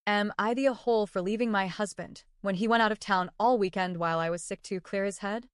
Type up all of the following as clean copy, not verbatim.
Am I the a-hole for leaving my husband when he went out of town all weekend while I was sick to clear his head?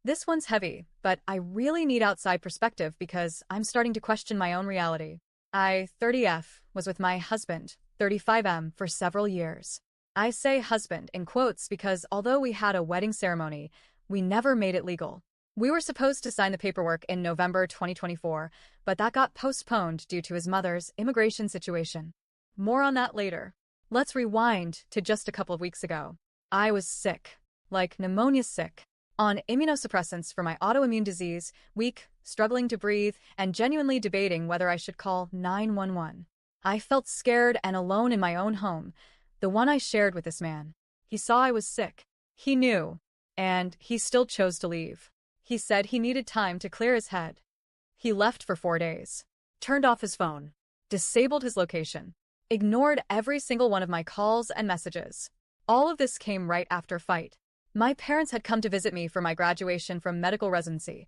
This one's heavy, but I really need outside perspective because I'm starting to question my own reality. I, 30F, was with my husband, 35M, for several years. I say husband in quotes because although we had a wedding ceremony, we never made it legal. We were supposed to sign the paperwork in November 2024, but that got postponed due to his mother's immigration situation. More on that later. Let's rewind to just a couple of weeks ago. I was sick, like pneumonia sick, on immunosuppressants for my autoimmune disease, weak, struggling to breathe, and genuinely debating whether I should call 911. I felt scared and alone in my own home, the one I shared with this man. He saw I was sick. He knew, and he still chose to leave. He said he needed time to clear his head. He left for 4 days, turned off his phone, disabled his location, ignored every single one of my calls and messages. All of this came right after a fight. My parents had come to visit me for my graduation from medical residency,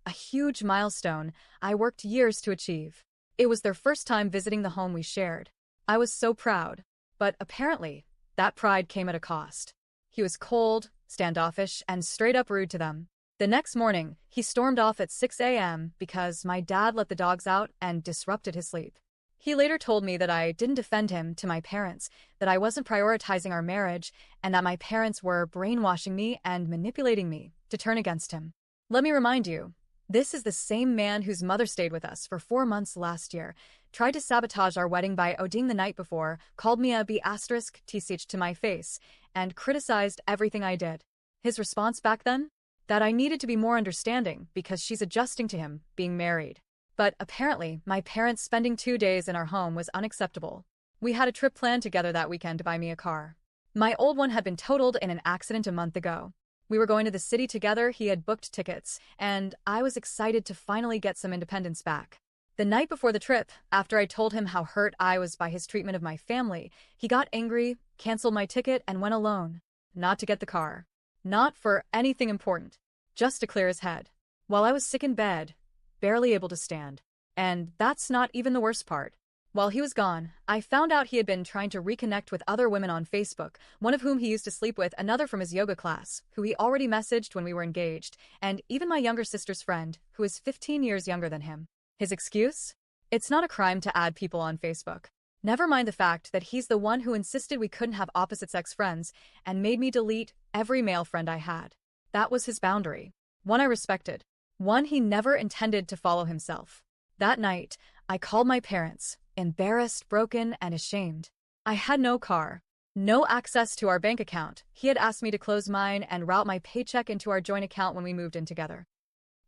a huge milestone I worked years to achieve. It was their first time visiting the home we shared. I was so proud, but apparently, that pride came at a cost. He was cold, standoffish, and straight up rude to them. The next morning, he stormed off at 6 a.m. because my dad let the dogs out and disrupted his sleep. He later told me that I didn't defend him to my parents, that I wasn't prioritizing our marriage, and that my parents were brainwashing me and manipulating me to turn against him. Let me remind you, this is the same man whose mother stayed with us for 4 months last year, tried to sabotage our wedding by ODing the night before, called me a B*TCH to my face, and criticized everything I did. His response back then? That I needed to be more understanding because she's adjusting to him being married. But apparently, my parents spending 2 days in our home was unacceptable. We had a trip planned together that weekend to buy me a car. My old one had been totaled in an accident a month ago. We were going to the city together, he had booked tickets, and I was excited to finally get some independence back. The night before the trip, after I told him how hurt I was by his treatment of my family, he got angry, canceled my ticket, and went alone. Not to get the car. Not for anything important. Just to clear his head. While I was sick in bed, barely able to stand. And that's not even the worst part. While he was gone, I found out he had been trying to reconnect with other women on Facebook, one of whom he used to sleep with, another from his yoga class, who he already messaged when we were engaged, and even my younger sister's friend, who is 15 years younger than him. His excuse? It's not a crime to add people on Facebook. Never mind the fact that he's the one who insisted we couldn't have opposite-sex friends and made me delete every male friend I had. That was his boundary. One I respected. One he never intended to follow himself. That night, I called my parents, embarrassed, broken, and ashamed. I had no car, no access to our bank account. He had asked me to close mine and route my paycheck into our joint account when we moved in together.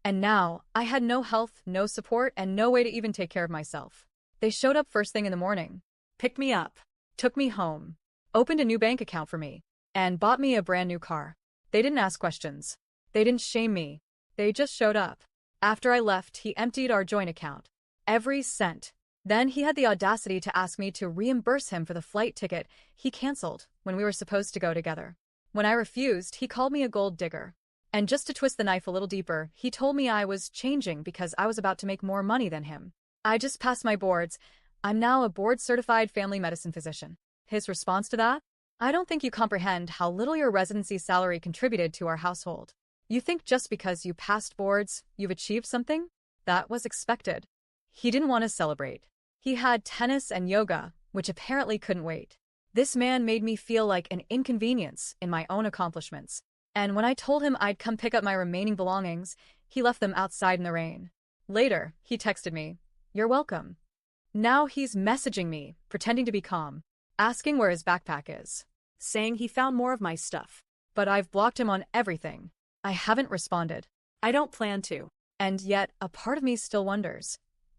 And now, I had no health, no support, and no way to even take care of myself. They showed up first thing in the morning, picked me up, took me home, opened a new bank account for me, and bought me a brand new car. They didn't ask questions. They didn't shame me. They just showed up. After I left, he emptied our joint account. Every cent. Then he had the audacity to ask me to reimburse him for the flight ticket he canceled when we were supposed to go together. When I refused, he called me a gold digger. And just to twist the knife a little deeper, he told me I was changing because I was about to make more money than him. I just passed my boards. I'm now a board-certified family medicine physician. His response to that? I don't think you comprehend how little your residency salary contributed to our household. You think just because you passed boards, you've achieved something? That was expected. He didn't want to celebrate. He had tennis and yoga, which apparently couldn't wait. This man made me feel like an inconvenience in my own accomplishments. And when I told him I'd come pick up my remaining belongings, he left them outside in the rain. Later, he texted me, "You're welcome." Now he's messaging me, pretending to be calm, asking where his backpack is, saying he found more of my stuff. But I've blocked him on everything. I haven't responded. I don't plan to. And yet, a part of me still wonders,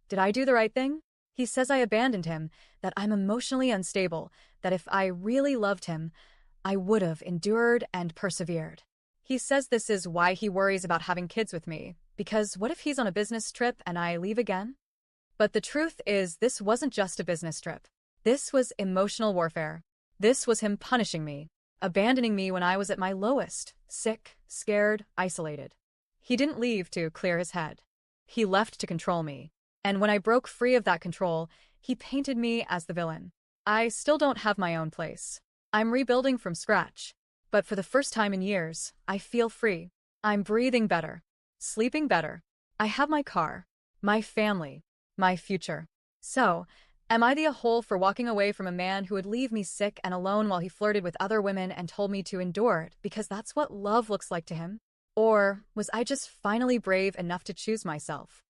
did I do the right thing? He says I abandoned him, that I'm emotionally unstable, that if I really loved him, I would have endured and persevered. He says this is why he worries about having kids with me, because what if he's on a business trip and I leave again? But the truth is, this wasn't just a business trip. This was emotional warfare. This was him punishing me, abandoning me when I was at my lowest, sick, scared, isolated. He didn't leave to clear his head. He left to control me. And when I broke free of that control, he painted me as the villain. I still don't have my own place. I'm rebuilding from scratch. But for the first time in years, I feel free. I'm breathing better, sleeping better. I have my car, my family, my future. So, am I the a-hole for walking away from a man who would leave me sick and alone while he flirted with other women and told me to endure it because that's what love looks like to him? Or was I just finally brave enough to choose myself?